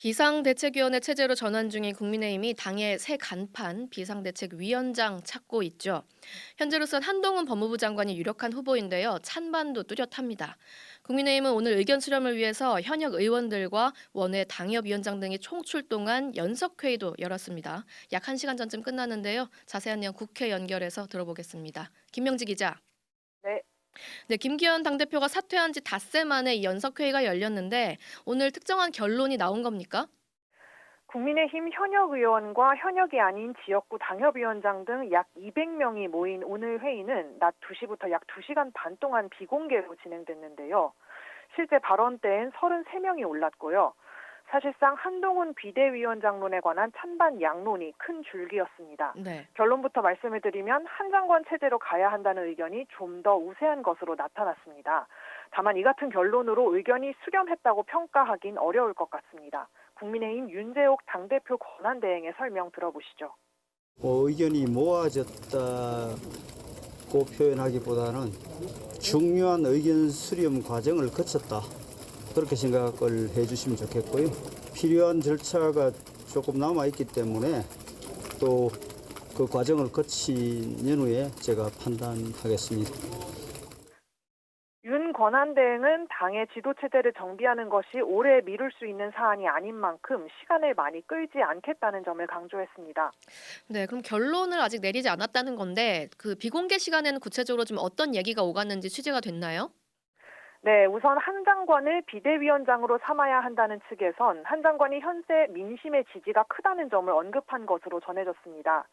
비상대책위원회 체제로 전환 중인 국민의힘이 당의 새 간판 비상대책위원장 찾고 있죠. 현재로선 한동훈 법무부 장관이 유력한 후보인데요. 찬반도 뚜렷합니다. 국민의힘은 오늘 의견 수렴을 위해서 현역 의원들과 원외 당협위원장 등이 총출동한 연석회의도 열었습니다. 약 1시간 전쯤 끝났는데요. 자세한 내용 국회 연결해서 들어보겠습니다. 김명지 기자. 네, 네, 김기현 당대표가 사퇴한 지 닷새 만에 이 연석회의가 열렸는데 오늘 특정한 결론이 나온 겁니까? 국민의힘 현역 의원과 현역이 아닌 지역구 당협위원장 등 약 200명이 모인 오늘 회의는 낮 2시부터 약 2시간 반 동안 비공개로 진행됐는데요. 실제 발언 때엔 33명이 올랐고요. 사실상 한동훈 비대위원장론에 관한 찬반 양론이 큰 줄기였습니다. 네. 결론부터 말씀을 드리면 한 장관 체제로 가야 한다는 의견이 좀 더 우세한 것으로 나타났습니다. 다만 이 같은 결론으로 의견이 수렴했다고 평가하긴 어려울 것 같습니다. 국민의힘 윤재옥 당대표 권한대행의 설명 들어보시죠. 의견이 모아졌다고 표현하기보다는 중요한 의견 수렴 과정을 거쳤다. 그렇게 생각을 해주시면 좋겠고요. 필요한 절차가 조금 남아있기 때문에 또 그 과정을 거친 후에 제가 판단하겠습니다. 윤 권한대행은 당의 지도체제를 정비하는 것이 오래 미룰 수 있는 사안이 아닌 만큼 시간을 많이 끌지 않겠다는 점을 강조했습니다. 네, 그럼 결론을 아직 내리지 않았다는 건데 그 비공개 시간에는 구체적으로 좀 어떤 얘기가 오갔는지 취재가 됐나요? 네, 우선 한 장관을 비대위원장으로 삼아야 한다는 측에선 한 장관이 현재 민심의 지지가 크다는 점을 언급한 것으로 전해졌습니다.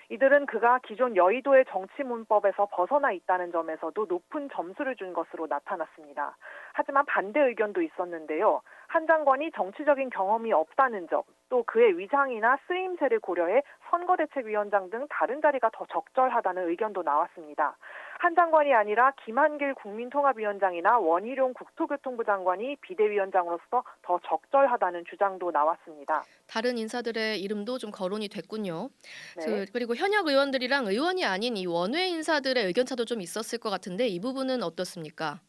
이들은 그가 기존 여의도의 정치 문법에서 벗어나 있다는 점에서도 높은 점수를 준 것으로 나타났습니다. 하지만 반대 의견도 있었는데요. 한 장관이 정치적인 경험이 없다는 점, 또 그의 위장이나 쓰임새를 고려해 선거대책위원장 등 다른 자리가 더 적절하다는 의견도 나왔습니다. 한 장관이 아니라 김한길 국민통합위원장이나 원희룡 국토교통부 장관이 비대위원장으로서 더 적절하다는 주장도 나왔습니다. 다른 인사들의 이름도 좀 거론이 됐군요. 네. 그리고 현역 의원들이랑 의원이 아닌 이 원외 인사들의 의견 차도 좀 있었을 것 같은데 이 부분은 어떻습니까?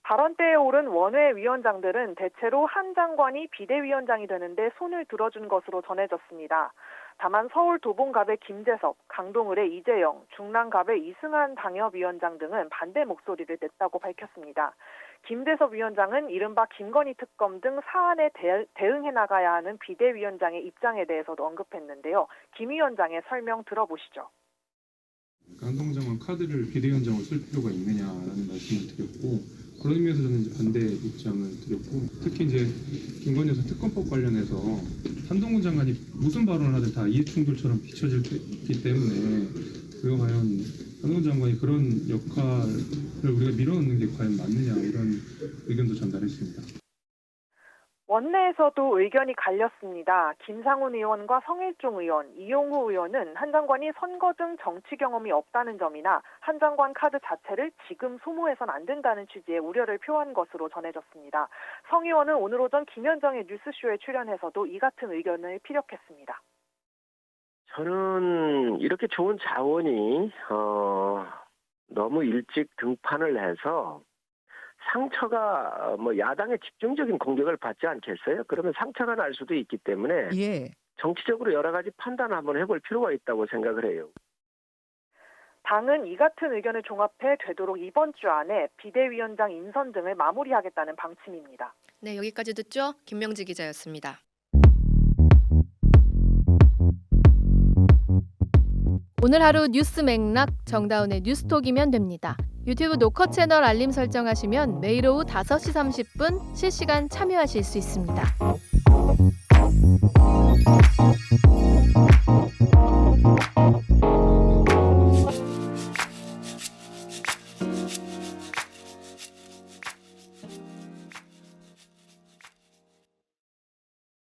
발언대에 오른 원외 위원장들은 대체로 한 장관이 비대위원장이 되는데 손을 들어준 것으로 전해졌습니다. 다만 서울 도봉갑의 김재섭, 강동을의 이재영, 중랑갑의 이승한 당협위원장 등은 반대 목소리를 냈다고 밝혔습니다. 김재섭 위원장은 이른바 김건희 특검 등 사안에 대응해 나가야 하는 비대위원장의 입장에 대해서도 언급했는데요. 김 위원장의 설명 들어보시죠. 한동 장관 카드를 비대위원장으로 쓸 필요가 있느냐라는 말씀을 드렸고, 그런 의미에서 저는 이제 반대 입장을 드렸고, 특히 이제 김건희 여사 특검법 관련해서 한동훈 장관이 무슨 발언을 하든 다 이해충돌처럼 비춰지기 때문에 그거 과연 한동훈 장관이 그런 역할을 우리가 밀어넣는 게 과연 맞느냐, 이런 의견도 전달했습니다. 원내에서도 의견이 갈렸습니다. 김상훈 의원과 성일종 의원, 이용후 의원은 한 장관이 선거 등 정치 경험이 없다는 점이나 한 장관 카드 자체를 지금 소모해선 안 된다는 취지의 우려를 표한 것으로 전해졌습니다. 성 의원은 오늘 오전 김현정의 뉴스쇼에 출연해서도 이 같은 의견을 피력했습니다. 저는 이렇게 좋은 자원이 너무 일찍 등판을 해서 상처가 야당의 집중적인 공격을 받지 않겠어요? 그러면 상처가 날 수도 있기 때문에 예. 정치적으로 여러 가지 판단을 한번 해볼 필요가 있다고 생각을 해요. 당은 이 같은 의견을 종합해 되도록 이번 주 안에 비대위원장 인선 등을 마무리하겠다는 방침입니다. 네, 여기까지 듣죠. 김명지 기자였습니다. 오늘 하루 뉴스 맥락 정다운의 뉴스톡이면 됩니다. 유튜브 노컷 채널 알림 설정하시면 매일 오후 5시 30분 실시간 참여하실 수 있습니다.